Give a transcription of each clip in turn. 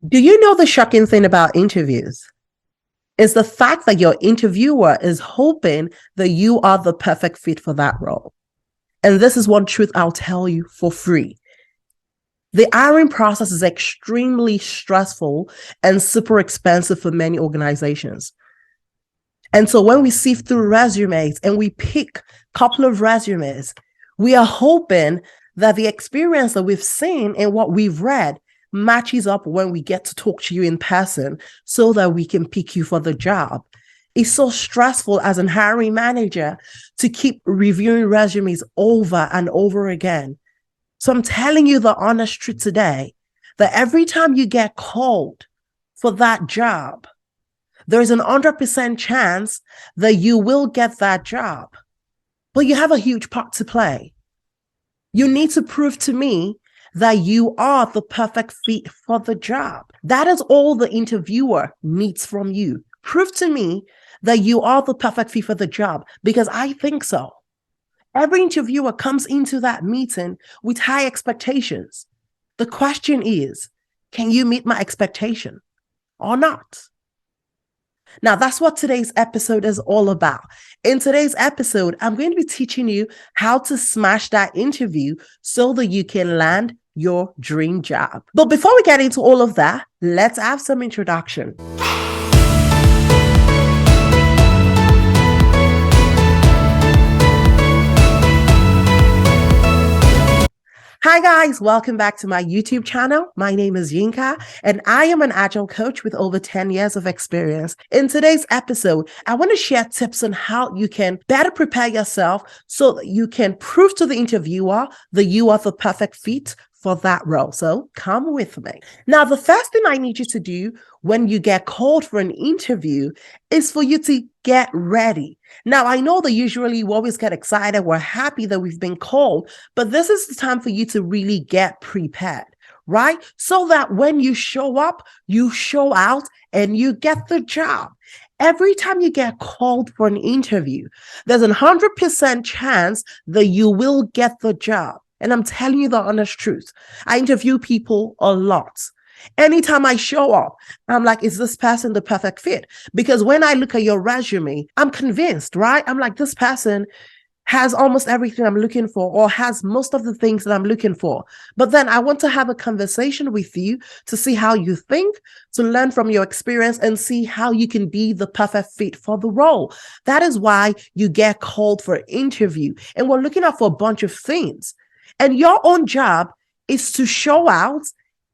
Do you know the shocking thing about interviews? Is the fact that your interviewer is hoping that you are the perfect fit for that role. And this is one truth I'll tell you for free. The hiring process is extremely stressful and super expensive for many organizations. And so when we sift through resumes and we pick a couple of resumes, we are hoping that the experience that we've seen and what we've read matches up when we get to talk to you in person so that we can pick you for the job. It's so stressful as a hiring manager to keep reviewing resumes over and over again. So I'm telling you the honest truth today that every time you get called for that job, there's an 100% chance that you will get that job. But you have a huge part to play. You need to prove to me that you are the perfect fit for the job. That is all the interviewer needs from you. Prove to me that you are the perfect fit for the job, because I think so. Every interviewer comes into that meeting with high expectations. The question is, can you meet my expectation or not? Now, that's what today's episode is all about. In today's episode, I'm going to be teaching you how to smash that interview so that you can land your dream job. But before we get into all of that, let's have some introduction. Hi guys, welcome back to my YouTube channel. My name is Yinka and I am an Agile coach with over 10 years of experience. In today's episode, I want to share tips on how you can better prepare yourself so that you can prove to the interviewer that you are the perfect fit for that role. So come with me. Now, the first thing I need you to do when you get called for an interview is for you to get ready. Now, I know that usually we always get excited. We're happy that we've been called, but this is the time for you to really get prepared, right? So that when you show up, you show out and you get the job. Every time you get called for an interview, there's 100% chance that you will get the job. And I'm telling you the honest truth. I interview people a lot. Anytime I show up, I'm like, is this person the perfect fit? Because when I look at your resume, I'm convinced, right? I'm like, this person has almost everything I'm looking for or has most of the things that I'm looking for. But then I want to have a conversation with you to see how you think, to learn from your experience and see how you can be the perfect fit for the role. That is why you get called for an interview. And we're looking out for a bunch of things. And your own job is to show out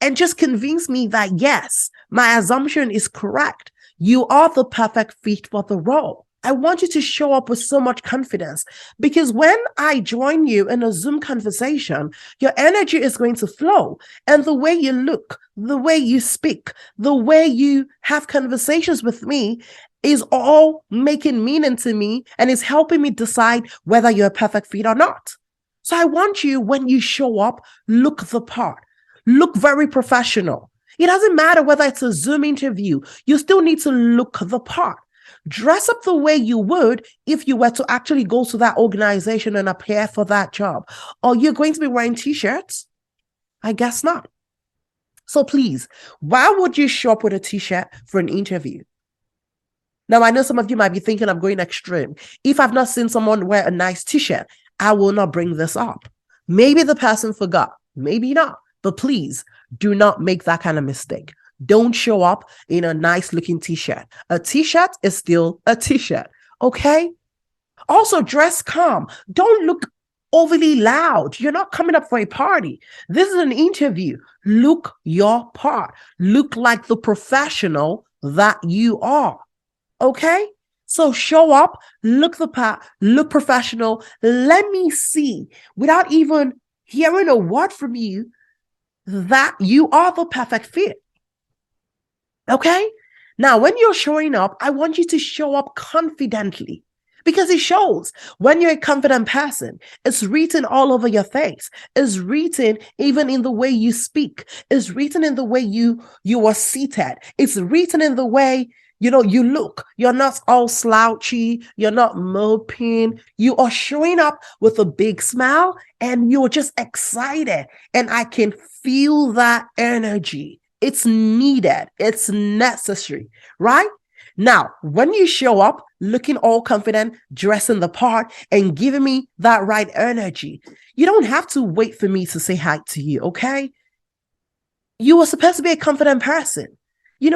and just convince me that, yes, my assumption is correct. You are the perfect fit for the role. I want you to show up with so much confidence because when I join you in a Zoom conversation, your energy is going to flow. And the way you look, the way you speak, the way you have conversations with me is all making meaning to me and is helping me decide whether you're a perfect fit or not. So I want you, when you show up, look the part. Look very professional. It doesn't matter whether it's a Zoom interview. You still need to look the part. Dress up the way you would if you were to actually go to that organization and apply for that job. Are you going to be wearing t-shirts? I guess not. So please, why would you show up with a t-shirt for an interview? Now, I know some of you might be thinking I'm going extreme. If I've not seen someone wear a nice t-shirt, I will not bring this up. Maybe the person forgot, maybe not, but please do not make that kind of mistake. Don't show up in a nice looking t-shirt. A t-shirt is still a t-shirt, okay? Also, dress calm. Don't look overly loud. You're not coming up for a party. This is an interview. Look your part. Look like the professional that you are, okay? So show up, look the part, look professional. Let me see, without even hearing a word from you, that you are the perfect fit. Okay? Now, when you're showing up, I want you to show up confidently because it shows when you're a confident person. It's written all over your face. It's written even in the way you speak. It's written in the way you are seated. It's written in the way you look. You're not all slouchy. You're not moping. You are showing up with a big smile and you're just excited. And I can feel that energy It's needed. It's necessary, right? Now, when you show up looking all confident, dressing the part, and giving me that right energy, you don't have to wait for me to say hi to you, okay? You were supposed to be a confident person.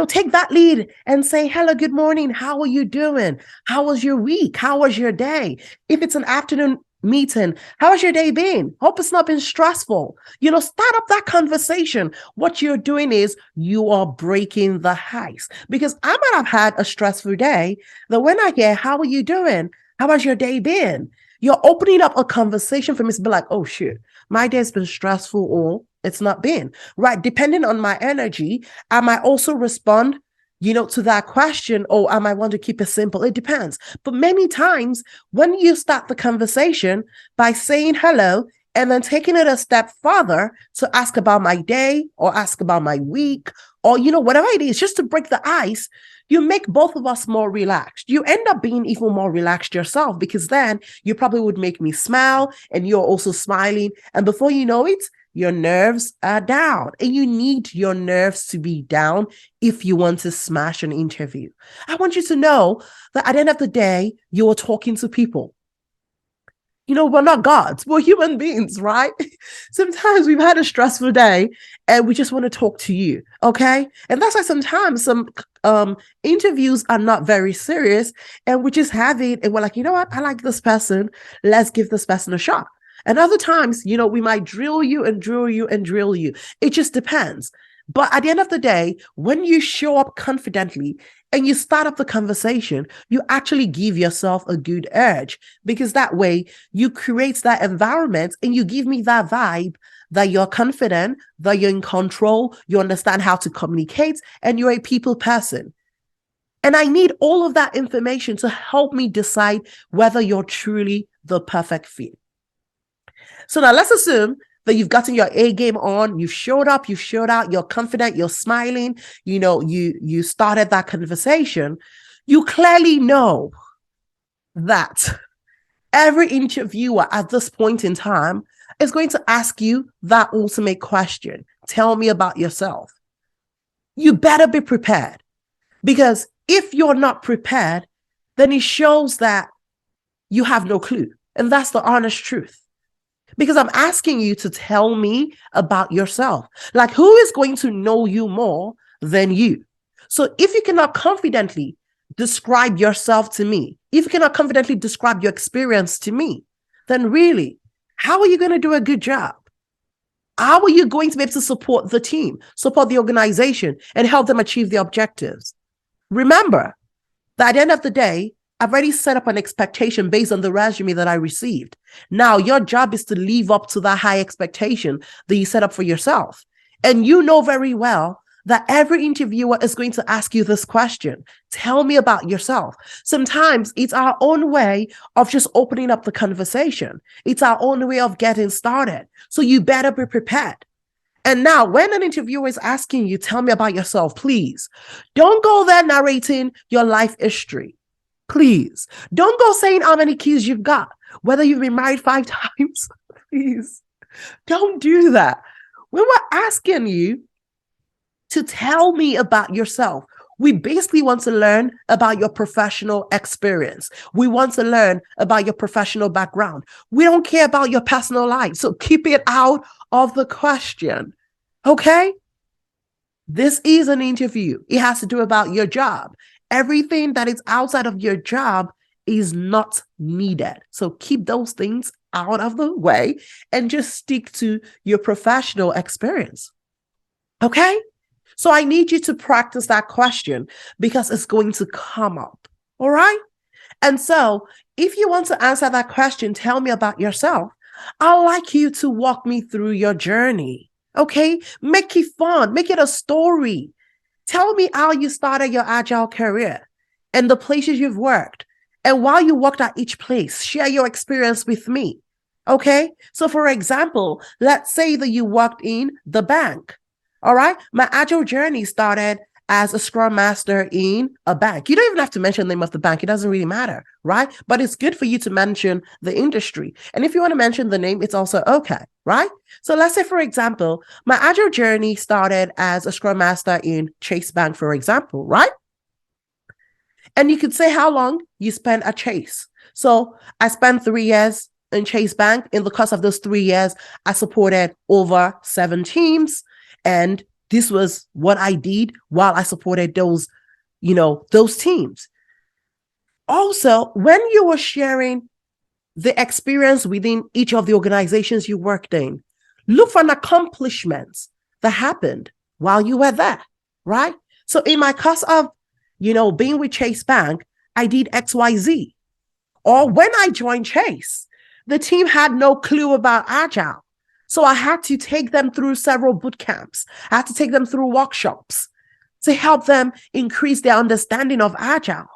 Take that lead and say, hello, good morning. How are you doing? How was your week? How was your day? If it's an afternoon meeting, how has your day been? Hope it's not been stressful. Start up that conversation. What you're doing is you are breaking the ice, because I might have had a stressful day. That when I hear, how are you doing? How has your day been? You're opening up a conversation for me to be like, oh, shoot, my day's been stressful, or it's not been, right? Depending on my energy, I might also respond, to that question, or I might want to keep it simple. It depends. But many times when you start the conversation by saying hello and then taking it a step further to ask about my day or ask about my week, or, whatever it is, just to break the ice, you make both of us more relaxed. You end up being even more relaxed yourself, because then you probably would make me smile and you're also smiling. And before you know it, your nerves are down, and you need your nerves to be down if you want to smash an interview. I want you to know that at the end of the day, you are talking to people. We're not gods, we're human beings, right? Sometimes we've had a stressful day and we just want to talk to you, okay? And that's why sometimes some interviews are not very serious, and we just have it and we're like, you know what? I like this person. Let's give this person a shot. And other times, we might drill you and drill you and drill you. It just depends. But at the end of the day, when you show up confidently and you start up the conversation, you actually give yourself a good urge, because that way you create that environment and you give me that vibe that you're confident, that you're in control, you understand how to communicate, and you're a people person. And I need all of that information to help me decide whether you're truly the perfect fit. So now let's assume that you've gotten your A game on, you've showed up, you've showed out, you're confident, you're smiling, you started that conversation. You clearly know that every interviewer at this point in time is going to ask you that ultimate question. Tell me about yourself. You better be prepared, because if you're not prepared, then it shows that you have no clue. And that's the honest truth. Because I'm asking you to tell me about yourself. Like, who is going to know you more than you? So if you cannot confidently describe yourself to me, if you cannot confidently describe your experience to me, then really, how are you going to do a good job? How are you going to be able to support the team, support the organization, and help them achieve their objectives? Remember that at the end of the day, I've already set up an expectation based on the resume that I received. Now, your job is to live up to that high expectation that you set up for yourself. And you know very well that every interviewer is going to ask you this question. Tell me about yourself. Sometimes it's our own way of just opening up the conversation. It's our own way of getting started. So you better be prepared. And now, when an interviewer is asking you, tell me about yourself, please don't go there narrating your life history. Please don't go saying how many kids you've got, whether you've been married 5 times. Please don't do that. When we're asking you to tell me about yourself, we basically want to learn about your professional experience. We want to learn about your professional background. We don't care about your personal life. So keep it out of the question. Okay? This is an interview. It has to do about your job. Everything that is outside of your job is not needed. So keep those things out of the way and just stick to your professional experience. Okay? So I need you to practice that question, because it's going to come up. All right? And so if you want to answer that question, tell me about yourself, I'd like you to walk me through your journey. Okay? Make it fun. Make it a story. Tell me how you started your Agile career and the places you've worked. And while you worked at each place, share your experience with me. Okay? So for example, let's say that you worked in the bank. All right? My Agile journey started as a Scrum Master in a bank. You don't even have to mention the name of the bank. It doesn't really matter, right? But it's good for you to mention the industry. And if you want to mention the name, it's also okay, right? So let's say, for example, my Agile journey started as a Scrum Master in Chase Bank, for example, right? And you could say how long you spent at Chase. So I spent 3 years in Chase Bank. In the course of those 3 years, I supported over 7 teams. And this was what I did while I supported those teams. Also, when you were sharing the experience within each of the organizations you worked in, look for an accomplishment that happened while you were there, right? So in my course of, being with Chase Bank, I did XYZ. Or when I joined Chase, the team had no clue about Agile. So I had to take them through several boot camps. I had to take them through workshops to help them increase their understanding of Agile.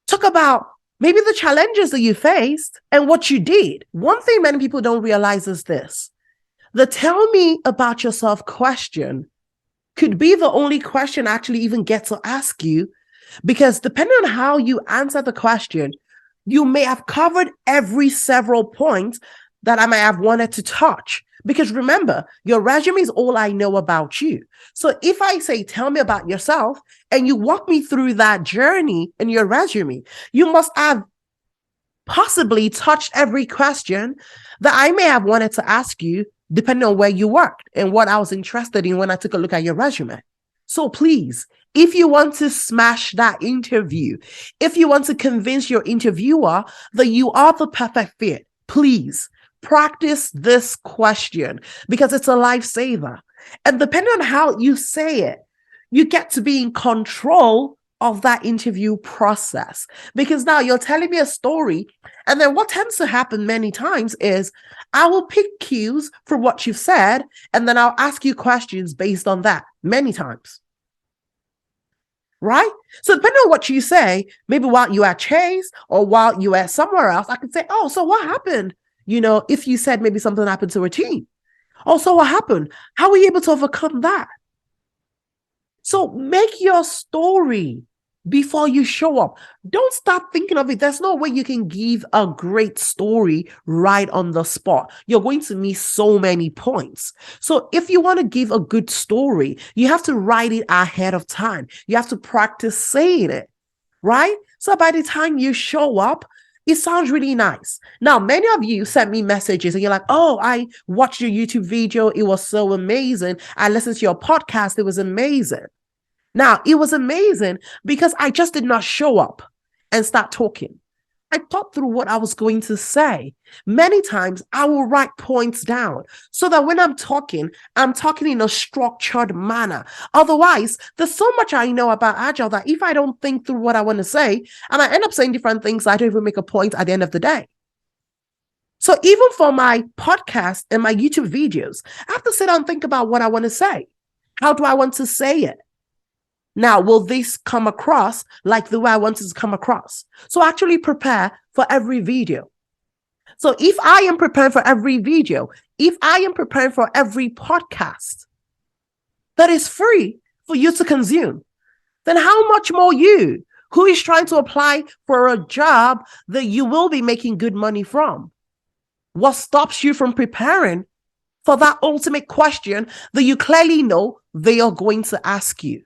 Talk about maybe the challenges that you faced and what you did. One thing many people don't realize is this. The tell me about yourself question could be the only question I actually even get to ask you, because depending on how you answer the question, you may have covered every several points that I might have wanted to touch. Because remember, your resume is all I know about you. So if I say, tell me about yourself, and you walk me through that journey in your resume, you must have possibly touched every question that I may have wanted to ask you, depending on where you worked and what I was interested in when I took a look at your resume. So please, if you want to smash that interview, if you want to convince your interviewer that you are the perfect fit, please practice this question, because it's a lifesaver. And depending on how you say it, you get to be in control of that interview process, because now you're telling me a story. And then what tends to happen many times is I will pick cues from what you've said, and then I'll ask you questions based on that many times. Right? So depending on what you say, maybe while you at Chase or while you at somewhere else, I could say, oh, so what happened? If you said maybe something happened to a team. Oh, so what happened? How were you able to overcome that? So make your story before you show up. Don't start thinking of it. There's no way you can give a great story right on the spot. You're going to miss so many points. So if you want to give a good story, you have to write it ahead of time. You have to practice saying it, right? So by the time you show up, it sounds really nice. Now, many of you sent me messages and you're like, oh, I watched your YouTube video. It was so amazing. I listened to your podcast. It was amazing. Now, it was amazing because I just did not show up and start talking. I thought through what I was going to say. Many times I will write points down so that when I'm talking in a structured manner. Otherwise, there's so much I know about Agile that if I don't think through what I want to say, I might end up saying different things. I don't even make a point at the end of the day. So even for my podcast and my YouTube videos, I have to sit down and think about what I want to say. How do I want to say it? Now, will this come across like the way I want it to come across? So actually prepare for every video. So if I am preparing for every video, if I am preparing for every podcast that is free for you to consume, then how much more you, who is trying to apply for a job that you will be making good money from? What stops you from preparing for that ultimate question that you clearly know they are going to ask you?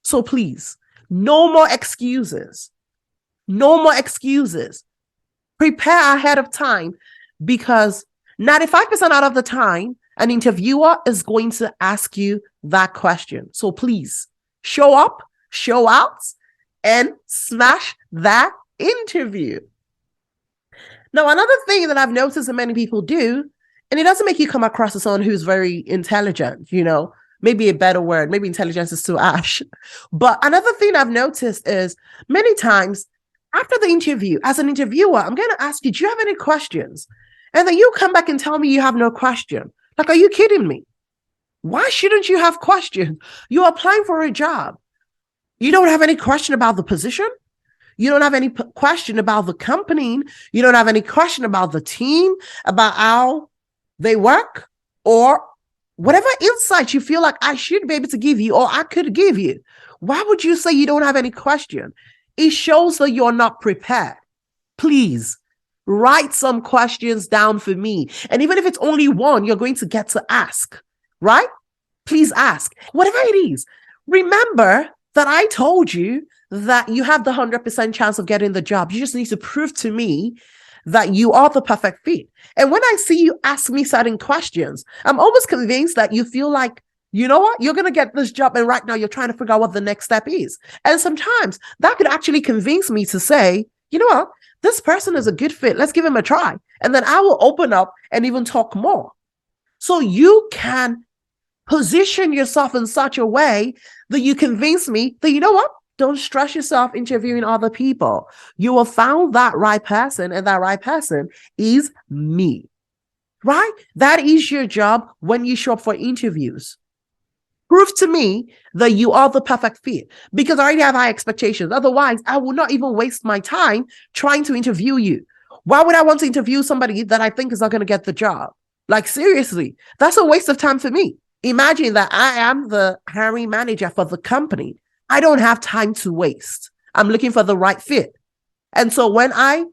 So please, no more excuses. No more excuses. Prepare ahead of time, because 95% out of the time, an interviewer is going to ask you that question. So please, show up, show out, and smash that interview. Now, another thing that I've noticed that many people do, and it doesn't make you come across as someone who's very intelligent, maybe a better word, maybe intelligence is too harsh. But another thing I've noticed is many times after the interview, as an interviewer, I'm going to ask you, do you have any questions? And then you come back and tell me you have no question. Like, are you kidding me? Why shouldn't you have questions? You're applying for a job. You don't have any question about the position. You don't have any question about the company. You don't have any question about the team, about how they work, or whatever insight you feel like I should be able to give you or I could give you. Why would you say you don't have any question? It shows that you're not prepared. Please write some questions down for me. And even if it's only one, you're going to get to ask, right? Please ask, whatever it is. Remember that I told you that you have the 100% chance of getting the job. You just need to prove to me that you are the perfect fit. And when I see you ask me certain questions, I'm almost convinced that you feel like, you know what, you're going to get this job. And right now you're trying to figure out what the next step is. And sometimes that could actually convince me to say, you know what, this person is a good fit. Let's give him a try. And then I will open up and even talk more. So you can position yourself in such a way that you convince me that, you know what, don't stress yourself interviewing other people. You will find that right person, and that right person is me, right? That is your job when you show up for interviews. Prove to me that you are the perfect fit, because I already have high expectations. Otherwise, I will not even waste my time trying to interview you. Why would I want to interview somebody that I think is not going to get the job? Like, seriously, that's a waste of time for me. Imagine that I am the hiring manager for the company. I don't have time to waste. I'm looking for the right fit. And so when I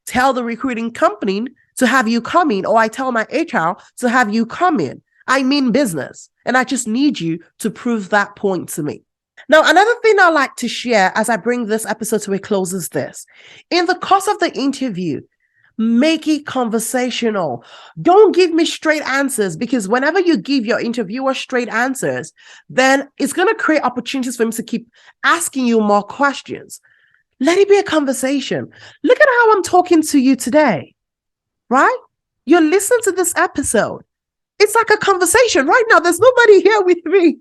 tell the recruiting company to have you come in, or I tell my HR to have you come in, I mean business. And I just need you to prove that point to me. Now, another thing I like to share as I bring this episode to a close is this. In the course of the interview, make it conversational. Don't give me straight answers, because whenever you give your interviewer straight answers, then it's going to create opportunities for him to keep asking you more questions. Let it be a conversation. Look at how I'm talking to you today, right? You're listening to this episode. It's like a conversation right now. There's nobody here with me.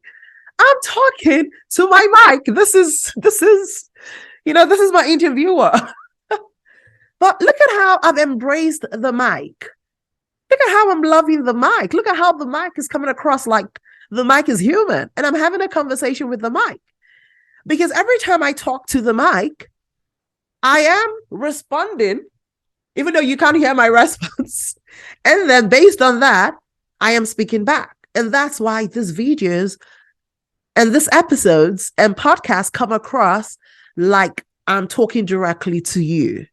I'm talking to my mic. This is my interviewer. But look at how I've embraced the mic. Look at how I'm loving the mic. Look at how the mic is coming across like the mic is human. And I'm having a conversation with the mic. Because every time I talk to the mic, I am responding, even though you can't hear my response. And then based on that, I am speaking back. And that's why these videos and these episodes and podcasts come across like I'm talking directly to you.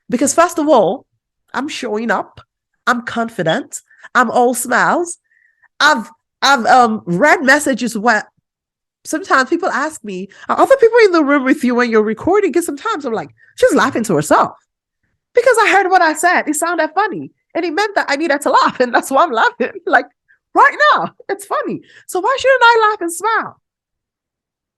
Because first of all, I'm showing up. I'm confident. I'm all smiles. I've read messages where sometimes people ask me, are other people in the room with you when you're recording? Because sometimes I'm like, she's laughing to herself. Because I heard what I said. It sounded funny. And it meant that I needed to laugh. And that's why I'm laughing. Like right now, it's funny. So why shouldn't I laugh and smile?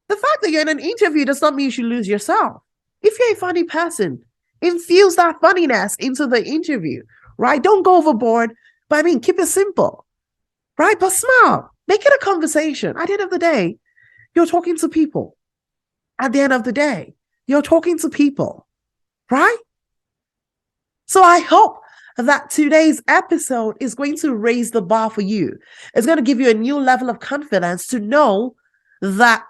The fact that you're in an interview does not mean you should lose yourself. If you're a funny person, infuse that funniness into the interview, right? Don't go overboard, but keep it simple, right? But smile, make it a conversation. At the end of the day, you're talking to people. At the end of the day, you're talking to people, right? So I hope that today's episode is going to raise the bar for you. It's going to give you a new level of confidence to know that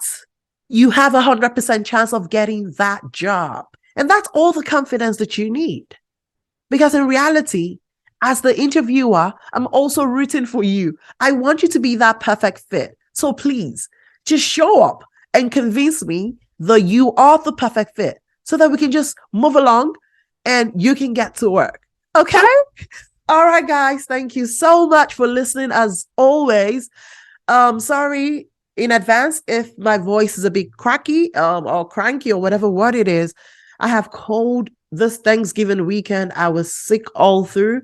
you have 100% chance of getting that job. And that's all the confidence that you need. Because in reality, as the interviewer, I'm also rooting for you. I want you to be that perfect fit. So please, just show up and convince me that you are the perfect fit so that we can just move along and you can get to work. Okay? All right, guys. Thank you so much for listening as always. Sorry in advance if my voice is a bit cracky or cranky or whatever word it is. I have cold this Thanksgiving weekend. I was sick all through,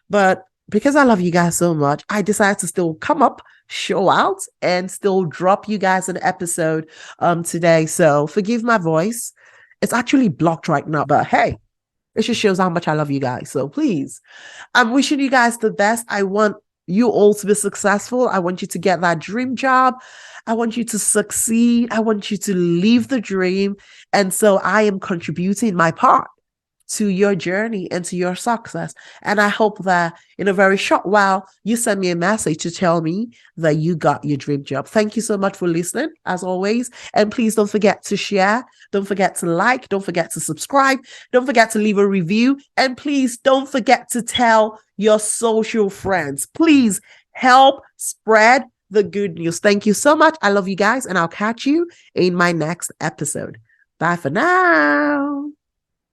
but because I love you guys so much, I decided to still come up, show out, and still drop you guys an episode today. So forgive my voice. It's actually blocked right now, but hey, it just shows how much I love you guys. So please, I'm wishing you guys the best. I want you all to be successful. I want you to get that dream job. I want you to succeed. I want you to live the dream. And so I am contributing my part to your journey and to your success. And I hope that in a very short while, you send me a message to tell me that you got your dream job. Thank you so much for listening, as always. And please don't forget to share. Don't forget to like. Don't forget to subscribe. Don't forget to leave a review. And please don't forget to tell your social friends. Please help spread the good news. Thank you so much. I love you guys, and I'll catch you in my next episode. Bye for now.